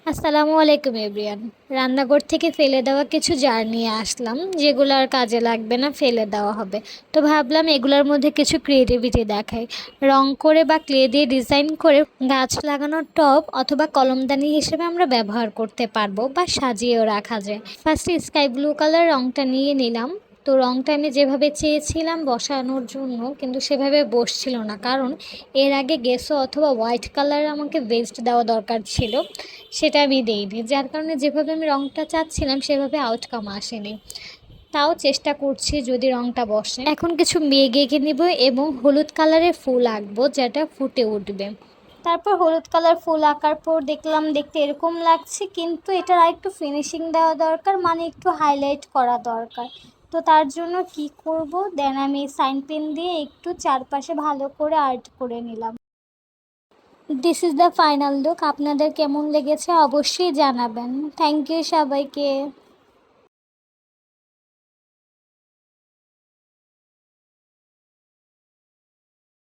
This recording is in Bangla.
আসসালামু আলাইকুম এভরিয়ান। রান্নাঘর থেকে ফেলে দেওয়া কিছু জার নিয়ে আসলাম, যেগুলো আর কাজে লাগবে না, ফেলে দেওয়া হবে। তো ভাবলাম এগুলোর মধ্যে কিছু ক্রিয়েটিভিটি দেখাই। রং করে বা ক্লে দিয়ে ডিজাইন করে গাছ লাগানোর টব অথবা কলমদানি হিসেবে আমরা ব্যবহার করতে পারবো বা সাজিয়েও রাখা যায়। ফার্স্টে স্কাই ব্লু কালার রংটা নিয়ে নিলাম। তো রংটা আমি যেভাবে চেয়েছিলাম বসানোর জন্য, কিন্তু সেভাবে বসছিল না, কারণ এর আগে গেসো অথবা হোয়াইট কালার আমাকে বেস্ট দেওয়া দরকার ছিল, সেটা আমি দিইনি, যার কারণে যেভাবে আমি রংটা চাচ্ছিলাম সেভাবে আউটকাম আসেনি। তাও চেষ্টা করছি যদি রংটা বসে। এখন কিছু মেঘ এঁকে নিব এবং হলুদ কালারের ফুল আঁকবো, যেটা ফুটে উঠবে। তারপর হলুদ কালার ফুল আঁকার পর দেখলাম দেখতে এরকম লাগছে, কিন্তু এটার আরেকটু ফিনিশিং দেওয়া দরকার, মানে একটু হাইলাইট করা দরকার। তো তার জন্য কি করব, দেন আমি সাইন পেন দিয়ে একটু চারপাশে ভালো করে আর্ট করে নিলাম। This is the final look. আপনাদের কেমন লেগেছে অবশ্যই জানাবেন। থ্যাংক ইউ সবাইকে।